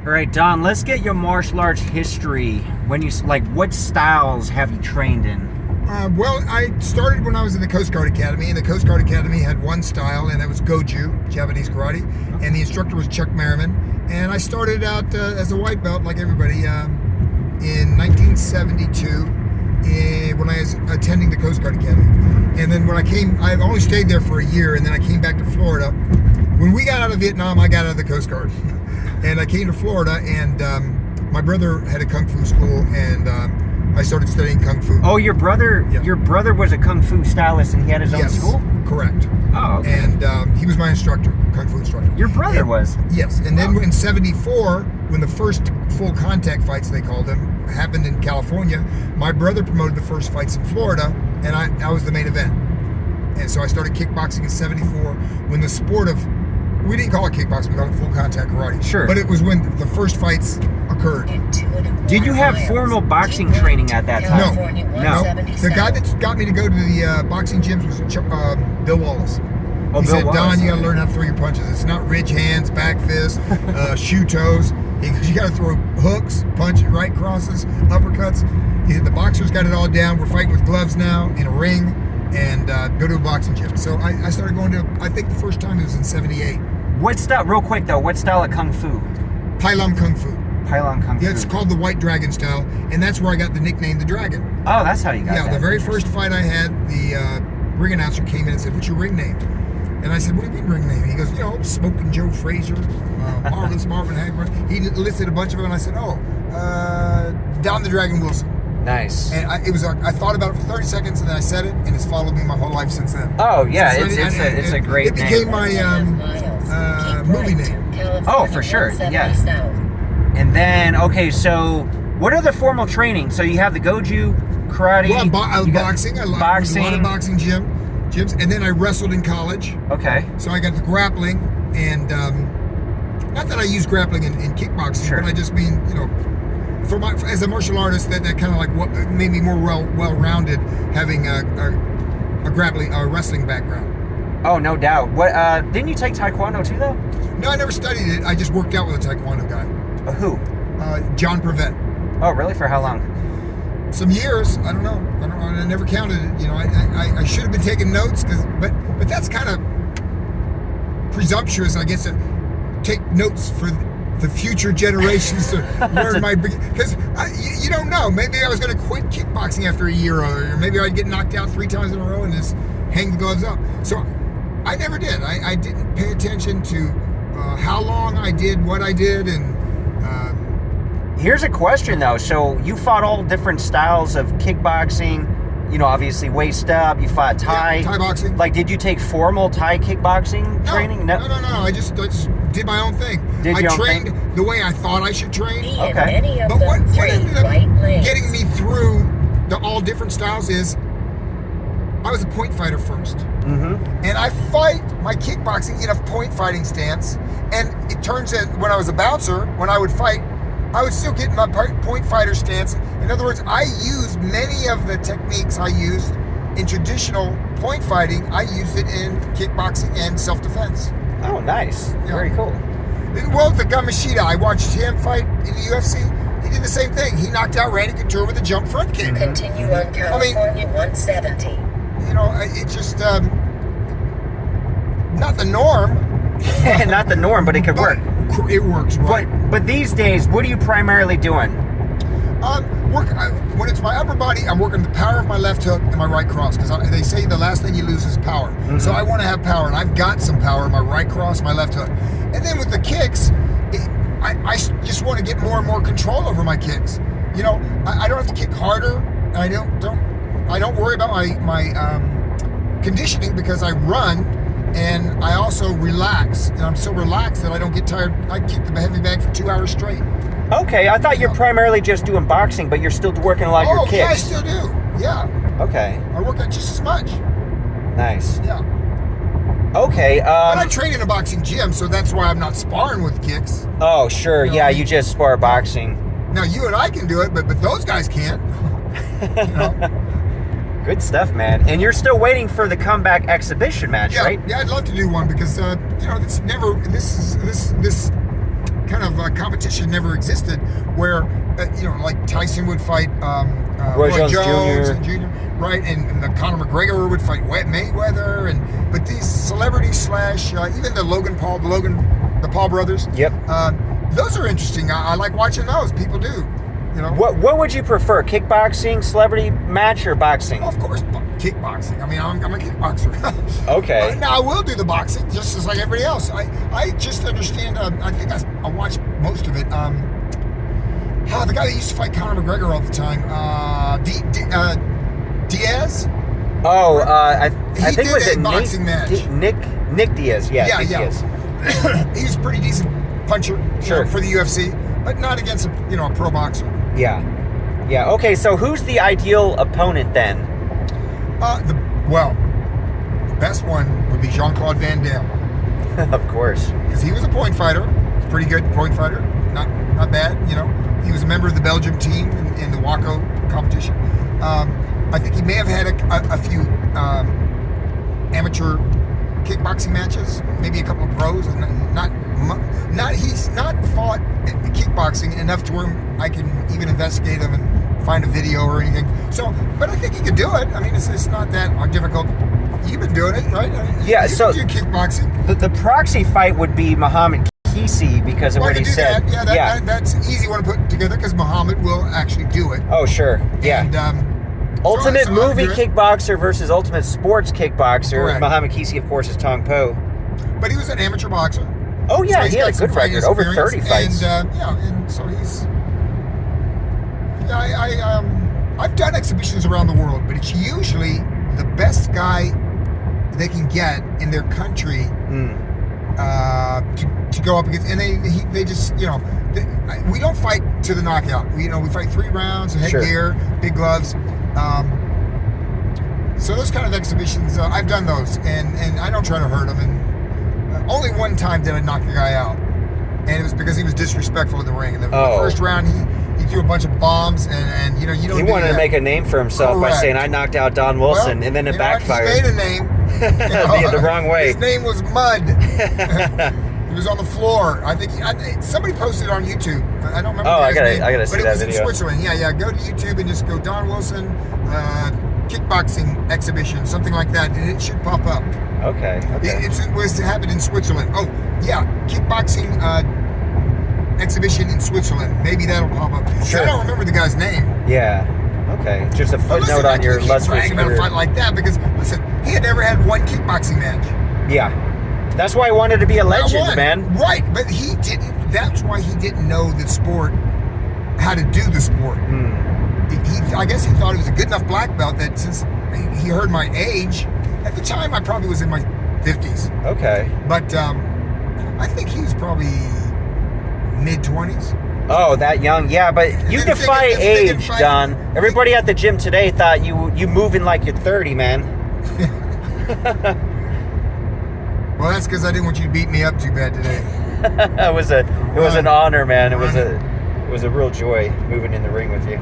All right, Don, let's get your martial arts history. When you, like, what styles have you trained in? Well, I started when I was in the Coast Guard Academy, and the Coast Guard Academy had one style, and that was Goju, Japanese karate, and the instructor was Chuck Merriman. And I started out as a white belt, like everybody, in 1972 when I was attending the Coast Guard Academy. And then when I only stayed there for a year, and then I came back to Florida. When we got out of Vietnam, I got out of the Coast Guard. And I came to Florida, and my brother had a Kung Fu school, and I started studying Kung Fu. Oh, your brother was a Kung Fu stylist, and he had his own school? Correct. Oh, okay. And he was my instructor, Kung Fu instructor. Your brother was? Yes. And then in 74, when the first full contact fights, they called them, happened in California, my brother promoted the first fights in Florida, and I was the main event. And so I started kickboxing in 74 when the sport of, we didn't call it kickboxing, we called it full contact karate. Sure. But it was when the first fights occurred. Did you have formal boxing training at that time? No. The guy that got me to go to the boxing gyms was Bill Wallace. Oh, he Bill said, Wallace. Don, you got to learn how to throw your punches. It's not ridge hands, back fists, shoe toes. You got to throw hooks, punch, right crosses, uppercuts. He said, the boxers got it all down. We're fighting with gloves now in a ring, and go to a boxing gym. So I started going to, I think the first time it was in 78. What style, real quick though, what style of Kung Fu? Pai Lam Kung Fu. Pai Lam Kung Fu. Yeah, it's called the White Dragon style, and that's where I got the nickname the Dragon. Oh, that's how you got that. Yeah, the very first fight I had, the ring announcer came in and said, what's your ring name? And I said, what do you mean ring name? He goes, Smoking Joe Frazier, Marvelous Marvin Hagler. He listed a bunch of them, and I said, Don the Dragon Wilson. Nice. And I thought about it for 30 seconds, and then I said it, and it's followed me my whole life since then. Oh, yeah, it's a great name. It became my movie name. Oh, for sure, yes. And then, okay, so what are the formal training? So you have the Goju, karate. Well, boxing. I was a lot of boxing gyms, and then I wrestled in college. Okay. So I got the grappling, and not that I use grappling in kickboxing, sure. but I just mean, as a martial artist, that kind of like what made me more well-rounded, having a wrestling background. Oh, no doubt. What? Didn't you take Taekwondo too, though? No, I never studied it. I just worked out with a Taekwondo guy. Who? John Prevett. Oh, really? For how long? Some years. I don't know. I never counted it. I should have been taking notes, but that's kind of presumptuous, I guess, to take notes for the future generations to learn because you don't know. Maybe I was going to quit kickboxing after a year, or maybe I'd get knocked out 3 times in a row and just hang the gloves up. So I never did. I didn't pay attention to how long I did what I did, and here's a question though. So you fought all different styles of kickboxing. Obviously waist up. You fought Thai. Yeah, Thai boxing. Like, did you take formal Thai kickboxing training? No. I just did my own thing. I trained the way I thought I should train. Okay. But what ended up getting me through the all different styles is I was a point fighter first. Mm-hmm. And I fight my kickboxing in a point fighting stance. And it turns out when I was a bouncer, when I would fight, I would still get in my point fighter stance. In other words, I used many of the techniques I used in traditional point fighting. I used it in kickboxing and self-defense. Oh, nice. Yeah. Very cool. Well, the Gamashita, I watched him fight in the UFC. He did the same thing. He knocked out Randy Couture with a jump front kick. Continue on California 170. It's just not the norm. Not the norm, but it could work. It works, right? But these days, what are you primarily doing? When it's my upper body, I'm working the power of my left hook and my right cross, because they say the last thing you lose is power. Mm-hmm. So I want to have power, and I've got some power in my right cross, my left hook. And then with the kicks, I just want to get more and more control over my kicks. I don't have to kick harder, and I don't worry about my conditioning, because I run. And I also relax, and I'm so relaxed that I don't get tired. I kick the heavy bag for 2 hours straight. Okay, I thought you're primarily just doing boxing, but you're still working a lot of your kicks. Yeah, I still do. Yeah. Okay. I work out just as much. Nice. Yeah. Okay. But I train in a boxing gym, so that's why I'm not sparring with kicks. Oh, sure. Yeah, you just spar boxing. Now you and I can do it, but those guys can't. Good stuff, man. And you're still waiting for the comeback exhibition match, right? Yeah, I'd love to do one, because it's never this kind of competition never existed, where like Tyson would fight Roy Jones Jr., right, and the Conor McGregor would fight Mayweather, but these celebrities slash even the the Paul brothers. Yep. Those are interesting. I like watching those. People do. What would you prefer, kickboxing, celebrity match, or boxing? Of course, kickboxing. I mean, I'm a kickboxer. Okay. Now I will do the boxing just as like everybody else. I just understand. I think I watched most of it. The guy that used to fight Conor McGregor all the time, Diaz. Oh, I think did it was a boxing match. Nick Diaz. Yeah, Nick Diaz. He's a pretty decent puncher, sure, for the UFC, but not against a pro boxer. Yeah. Okay, so who's the ideal opponent then? The best one would be Jean-Claude Van Damme. Of course, because he was a point fighter, pretty good point fighter, not bad. He was a member of the Belgium team in the WACO competition. I think he may have had a few amateur kickboxing matches, maybe a couple of pros, and he's not fought kickboxing enough to where I can even investigate him and find a video or anything. So, but I think he could do it. I mean, it's not that difficult. You've been doing it, right? Yeah. You So can do kickboxing. The proxy fight would be Muhammad Kisi because of what he said. That. That's an easy one to put together because Muhammad will actually do it. Oh, sure. Yeah. And, Ultimate movie kickboxer versus ultimate sports kickboxer. Correct. Muhammad Kisi, of course, is Tong Po. But he was an amateur boxer. Oh yeah, so he had a good record, over 30 fights. And so he's. I've done exhibitions around the world, but it's usually the best guy they can get in their country to go up against, and they just we don't fight to the knockout. We fight 3 rounds, headgear, big gloves. So those kind of exhibitions, I've done those, and I don't try to hurt him. And only one time did I knock a guy out, and it was because he was disrespectful in the ring. In the first round, he threw a bunch of bombs, and you don't. He wanted to make a name for himself by saying, "I knocked out Don Wilson," and then it backfired. He made a name the wrong way. His name was Mud. He was on the floor. I think somebody posted it on YouTube. I don't remember. I gotta see that video. But it was in Switzerland. Yeah. Go to YouTube and just go Don Wilson kickboxing exhibition, something like that, and it should pop up. Okay. It was happened in Switzerland. Oh yeah, kickboxing exhibition in Switzerland. Maybe that'll pop up. Sure. I don't remember the guy's name. Yeah. Okay. Just a footnote on your illustrious career. About a fight like that because listen, he had never had one kickboxing match. Yeah. That's why he wanted to be a legend, man. Right, but he didn't. That's why he didn't know the sport, how to do the sport. I guess he thought he was a good enough black belt that since he heard my age, at the time I probably was in my 50s. Okay. But I think he was probably mid-20s. Oh, that young? Yeah, but you defy age, Don. Everybody at the gym today thought you moving like you're 30, man. Well, that's because I didn't want you to beat me up too bad today. It was an honor, man. It was a real joy moving in the ring with you.